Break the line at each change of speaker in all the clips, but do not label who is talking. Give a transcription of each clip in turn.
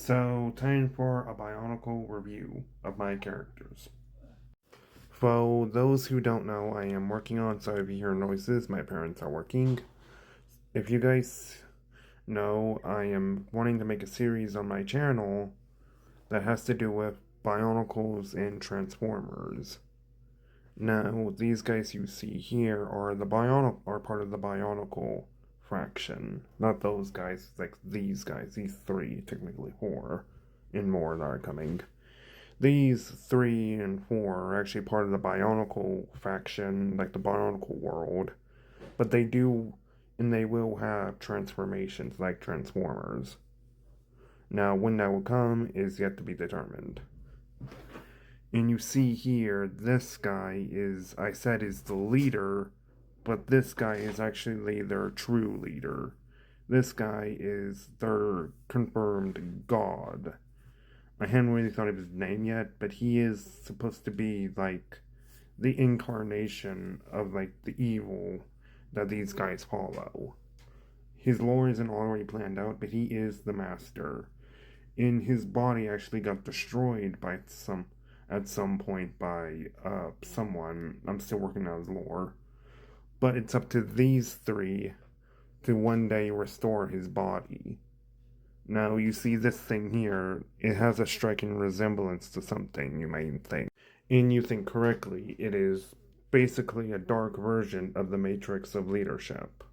So, time for a bionicle review of my characters. For those who don't know, I am working on, so if you hear noises, my parents are working. If you guys know, I am wanting to make a series on my channel that has to do with bionicles and transformers. Now, these guys you see here are part of the bionicle fraction. Not those guys, like these guys, these three, technically four, and more that are coming. These 3 and 4 are actually part of the Bionicle faction, like the Bionicle world. But they do, and they will have transformations like Transformers. Now, when that will come is yet to be determined. And you see here, this guy is the leader, but this guy is actually their true leader. This guy is their confirmed god. I hadn't really thought of his name yet, but he is supposed to be like the incarnation of like the evil that these guys follow. His lore isn't already planned out, but he is the master. And his body actually got destroyed by at some point by someone. I'm still working on his lore. But it's up to these 3 to one day restore his body. Now, you see this thing here, it has a striking resemblance to something, you might think. And you think correctly, it is basically a dark version of the Matrix of leadership.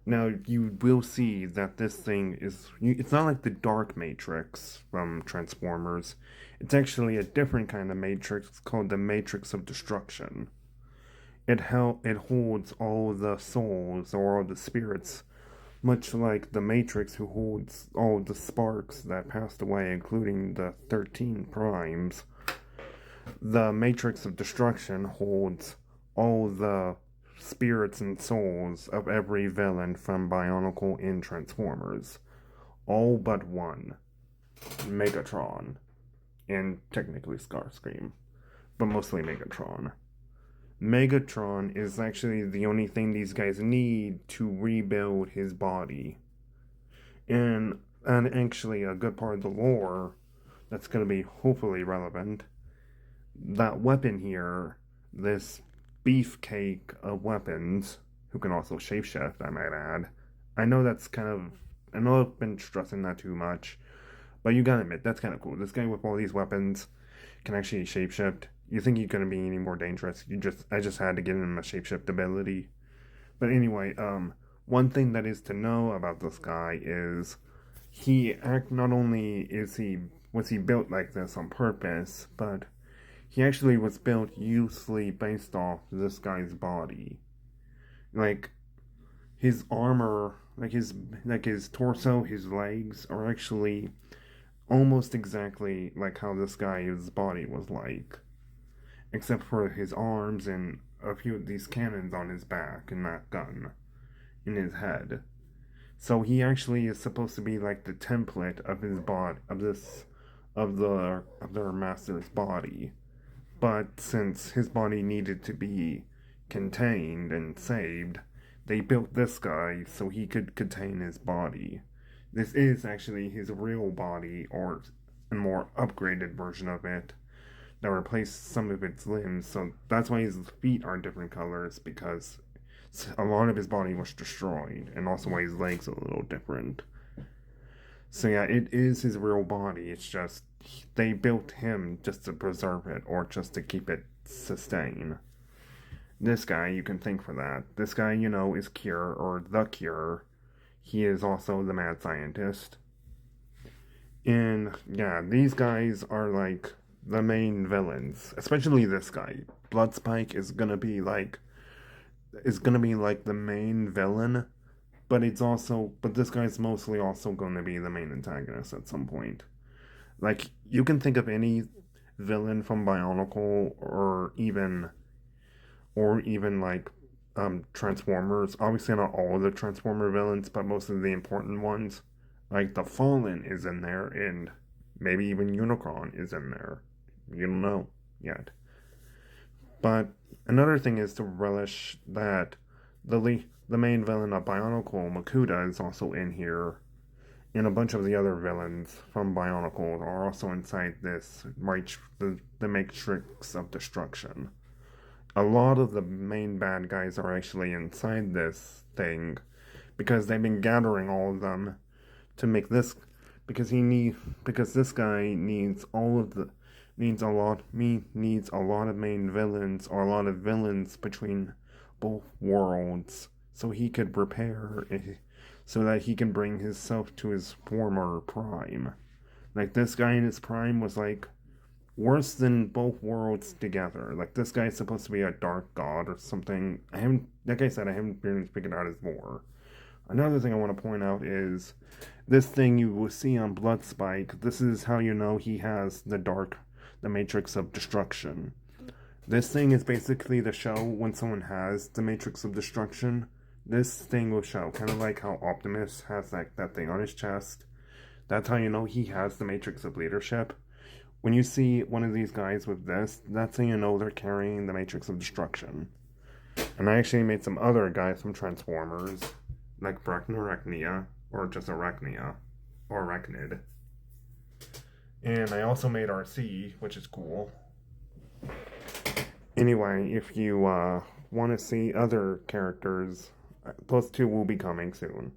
Now, you will see that this thing it's not like the Dark Matrix from Transformers. It's actually a different kind of Matrix called the Matrix of Destruction. It holds all the souls, or all the spirits, much like the Matrix, who holds all the sparks that passed away, including the 13 primes. The Matrix of Destruction holds all the spirits and souls of every villain from Bionicle and Transformers. All but one. Megatron. And technically Starscream. But mostly Megatron. Megatron is actually the only thing these guys need to rebuild his body. And actually a good part of the lore that's going to be hopefully relevant, that weapon here, this beefcake of weapons, who can also shapeshift, I might add. I know I've been stressing that too much, but you gotta admit, that's kind of cool. This guy with all these weapons can actually shapeshift. You think he's gonna be any more dangerous? I just had to give him a shapeshift ability. But anyway, one thing that is to know about this guy is not only was he built like this on purpose, but he actually was built loosely based off this guy's body. Like his armor, like his torso, his legs are actually almost exactly like how this guy's body was like, except for his arms and a few of these cannons on his back and that gun in his head. So he actually is supposed to be like the template of his body, of their master's body. But since his body needed to be contained and saved, they built this guy so he could contain his body. This is actually his real body, or a more upgraded version of it, that replaced some of its limbs. So that's why his feet are different colors, because a lot of his body was destroyed, and also why his legs are a little different. So yeah, it is his real body. It's just they built him just to preserve it, or just to keep it sustain. This guy, you can thank for that. This guy, is Cure, or the Cure. He is also the mad scientist. And yeah, these guys are like the main villains, especially this guy. Bloodspike is gonna be like the main villain, but this guy's mostly also gonna be the main antagonist at some point. Like, you can think of any villain from Bionicle, or even like Transformers. Obviously not all of the Transformer villains, but most of the important ones. Like the Fallen is in there, and maybe even Unicron is in there. You don't know yet. But another thing is to relish that the main villain of Bionicle, Makuta, is also in here. And a bunch of the other villains from Bionicle are also inside this, the Matrix of Destruction. A lot of the main bad guys are actually inside this thing because they've been gathering all of them to make this because this guy needs all of the needs a lot of main villains or a lot of villains between both worlds so he could so that he can bring himself to his former prime. Like this guy in his prime was like worse than both worlds together. Like this guy's supposed to be a dark god or something. Like I said, I haven't really figured out his lore. Another thing I want to point out is this thing you will see on Bloodspike. This is how you know he has the Matrix of Destruction. This thing is basically the show when someone has the Matrix of Destruction. This thing will show, kind of like how Optimus has that thing on his chest. That's how you know he has the Matrix of Leadership. When you see one of these guys with this, that's how you know they're carrying the Matrix of Destruction. And I actually made some other guys from Transformers, like Brachnorachnia, or just Arachnia, or Arachnid. And I also made RC, which is cool. Anyway, if you want to see other characters, those two will be coming soon.